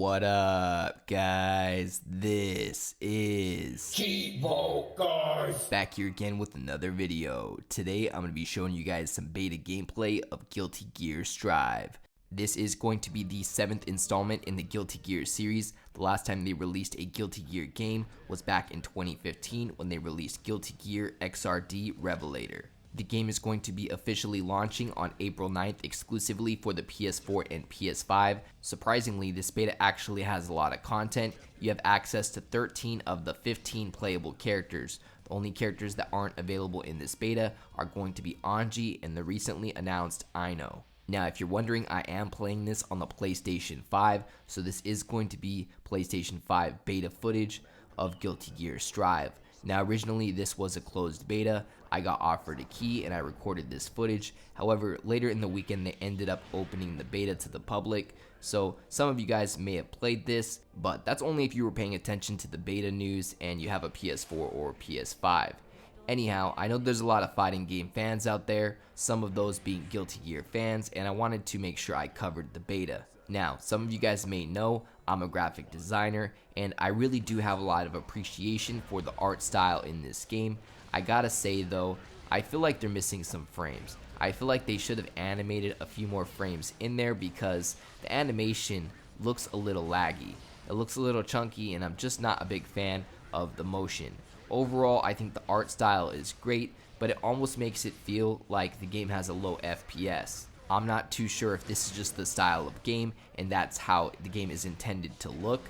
What up, guys? This is Cheevo, guys! Back here again with another video. Today, I'm going to be showing you guys some beta gameplay of Guilty Gear Strive. This is going to be the 7th installment in the Guilty Gear series. The last time they released a Guilty Gear game was back in 2015 when they released Guilty Gear XRD Revelator. The game is going to be officially launching on April 9th exclusively for the PS4 and PS5. Surprisingly, this beta actually has a lot of content. You have access to 13 of the 15 playable characters. The only characters that aren't available in this beta are going to be Anji and the recently announced Ino. Now, if you're wondering, I am playing this on the PlayStation 5, so this is going to be PlayStation 5 beta footage of Guilty Gear Strive. Now, originally this was a closed beta. I got offered a key and I recorded this footage. However, later in the weekend they ended up opening the beta to the public. So some of you guys may have played this, but that's only if you were paying attention to the beta news and you have a PS4 or PS5. Anyhow, I know there's a lot of fighting game fans out there, some of those being Guilty Gear fans, and I wanted to make sure I covered the beta. Now, some of you guys may know I'm a graphic designer, and I really do have a lot of appreciation for the art style in this game. I gotta say though, I feel like they're missing some frames. I feel like they should have animated a few more frames in there because the animation looks a little laggy. It looks a little chunky, and I'm just not a big fan of the motion. Overall, I think the art style is great, but it almost makes it feel like the game has a low FPS. I'm not too sure if this is just the style of game and that's how the game is intended to look,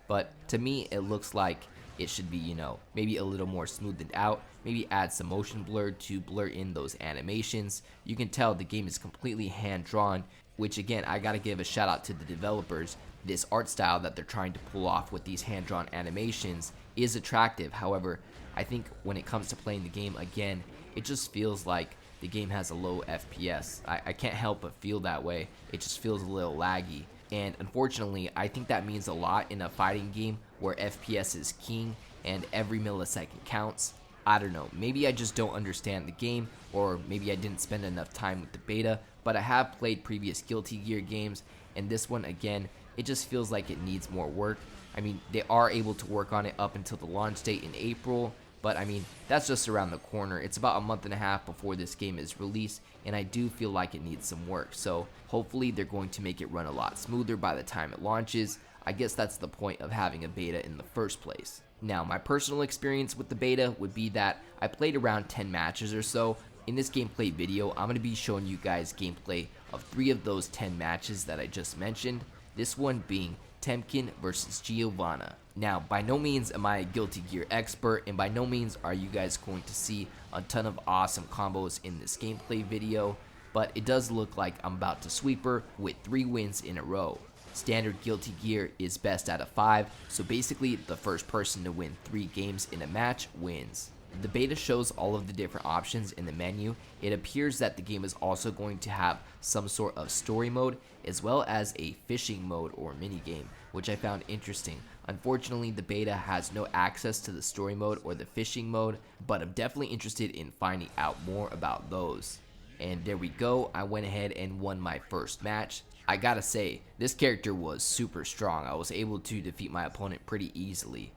but to me it looks like it should be, maybe a little more smoothed out, maybe add some motion blur to blur in those animations. You can tell the game is completely hand drawn, which again, I gotta give a shout out to the developers. This art style that they're trying to pull off with these hand drawn animations is attractive. However, I think when it comes to playing the game again, it just feels like the game has a low FPS. I can't help but feel that way. It just feels a little laggy. And unfortunately, I think that means a lot in a fighting game where FPS is king and every millisecond counts. I don't know, maybe I just don't understand the game, or maybe I didn't spend enough time with the beta, but I have played previous Guilty Gear games, and this one again, it just feels like it needs more work. I mean, they are able to work on it up until the launch date in April, but I mean, that's just around the corner. It's about a month and a half before this game is released, and I do feel like it needs some work. So hopefully they're going to make it run a lot smoother by the time it launches. I guess that's the point of having a beta in the first place. Now, my personal experience with the beta would be that I played around 10 matches or so. In this gameplay video, I'm going to be showing you guys gameplay of 3 of those 10 matches that I just mentioned. This one being Temkin versus Giovanna. Now, by no means am I a Guilty Gear expert, and by no means are you guys going to see a ton of awesome combos in this gameplay video, but it does look like I'm about to sweep her with 3 wins in a row. Standard Guilty Gear is best out of 5, so basically the first person to win 3 games in a match wins. The beta shows all of the different options in the menu. It appears that the game is also going to have some sort of story mode, as well as a fishing mode or minigame, which I found interesting. Unfortunately, the beta has no access to the story mode or the fishing mode, but I'm definitely interested in finding out more about those. And there we go, I went ahead and won my first match. I gotta say, this character was super strong. I was able to defeat my opponent pretty easily.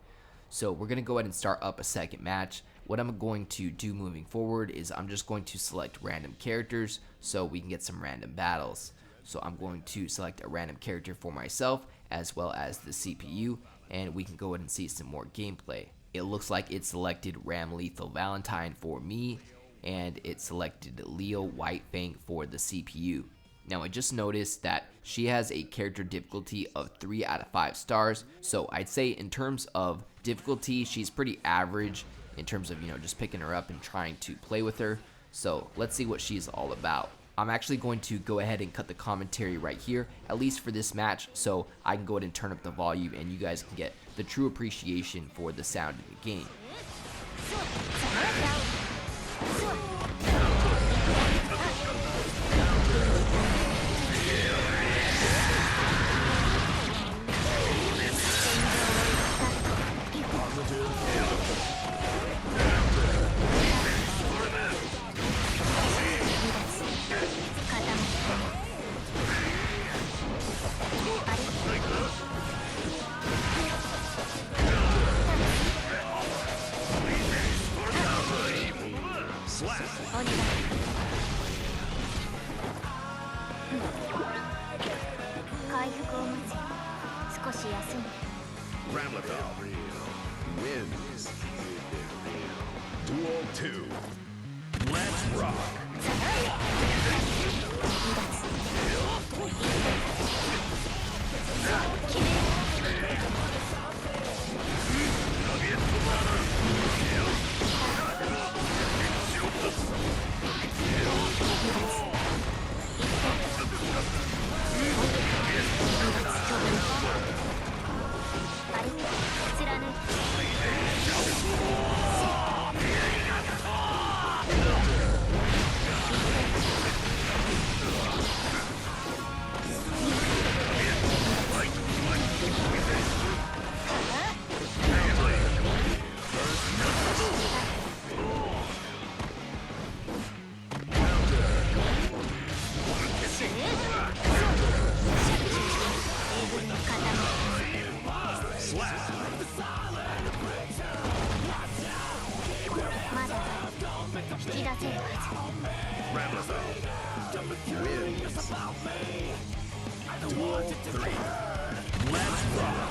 So we're gonna go ahead and start up a second match. What I'm going to do moving forward is I'm just going to select random characters so we can get some random battles. So I'm going to select a random character for myself as well as the CPU, and we can go ahead and see some more gameplay. It looks like it selected Ram Lethal Valentine for me, and it selected Leo Whitefang for the CPU. Now, I just noticed that she has a character difficulty of 3 out of 5 stars, so I'd say in terms of difficulty, she's pretty average in terms of, just picking her up and trying to play with her. So let's see what she's all about. I'm actually going to go ahead and cut the commentary right here, at least for this match, so I can go ahead and turn up the volume and you guys can get the true appreciation for the sound in the game. お願い。回復を待つ。少し休んで。 Ramlethal wins. Duel 2. Let's rock. まだ引き出せるはず。 Ramlethal wins. Duel 3. Let's rock.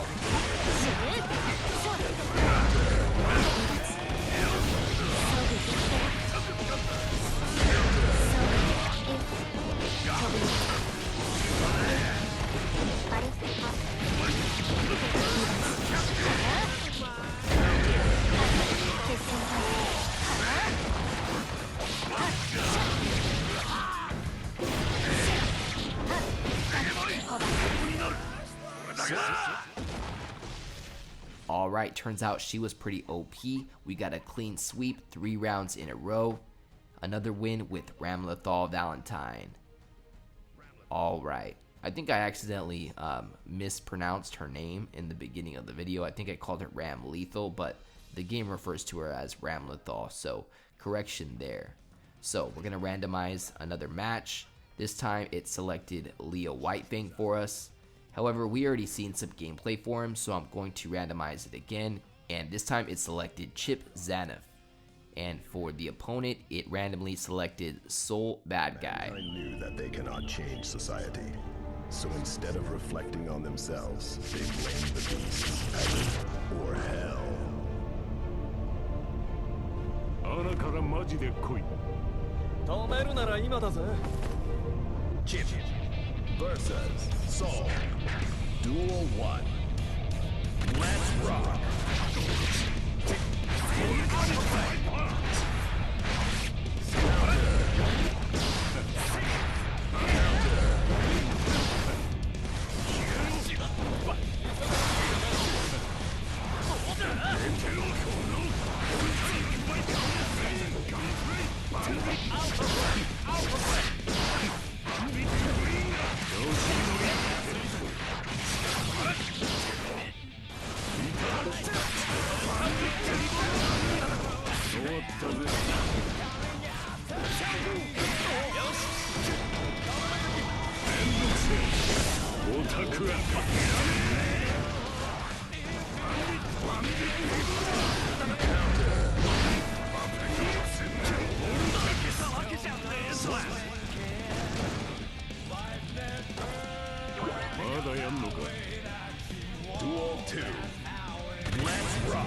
Alright, turns out she was pretty OP. We got a clean sweep 3 rounds in a row. Another win with Ramlethal Valentine. Alright. I think I accidentally mispronounced her name in the beginning of the video. I think I called her Ram Lethal, but the game refers to her as Ramlethal, so correction there. So we're going to randomize another match. This time it selected Leah Whitefang for us. However, we already seen some gameplay for him, so I'm going to randomize it again. And this time it selected Chip Zaniff. And for the opponent, it randomly selected Soul Bad Guy. I knew that they cannot change society. So instead of reflecting on themselves, they blame the beasts, heaven, or hell. 穴からマジで来い。止めるなら今だぜ。Chip versus Soul. Duel 1. Let's rock. Duel 2. Let's rock.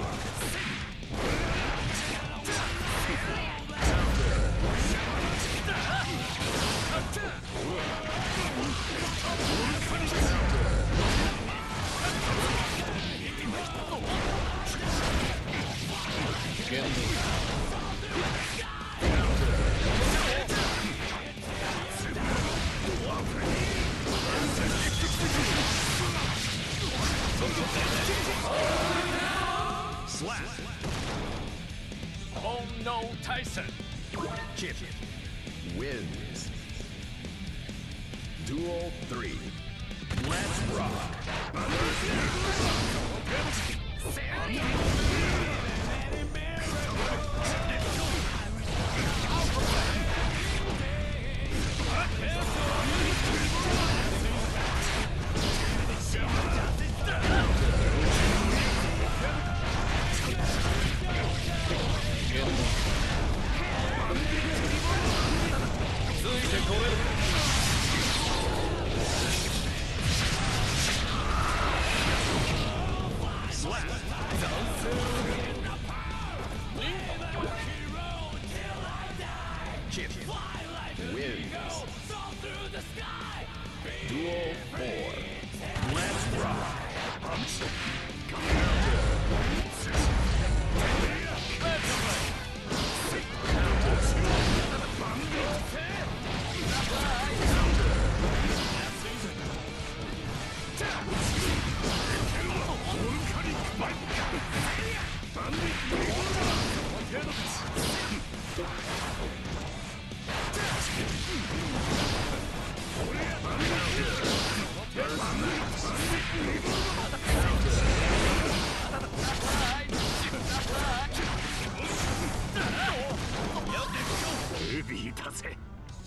Slap. Oh no, Tyson. Chip wins. Duel 3. Let's rock. Wins. Duel 4. Let's rock.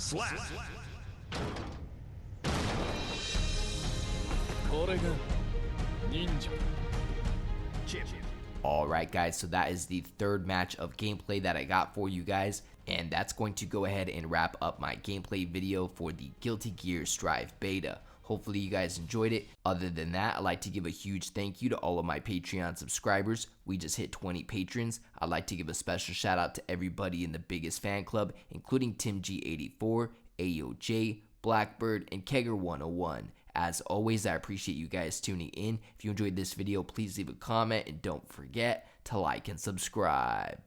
Slap. これが忍者 Alright guys, so that is the third match of gameplay that I got for you guys, and that's going to go ahead and wrap up my gameplay video for the Guilty Gear Strive beta. Hopefully you guys enjoyed it. Other than that, I'd like to give a huge thank you to all of my Patreon subscribers. We just hit 20 patrons. I'd like to give a special shout out to everybody in the biggest fan club, including Tim G84, AOJ, Blackbird, and Kegger101. As always, I appreciate you guys tuning in. If you enjoyed this video, please leave a comment and don't forget to like and subscribe.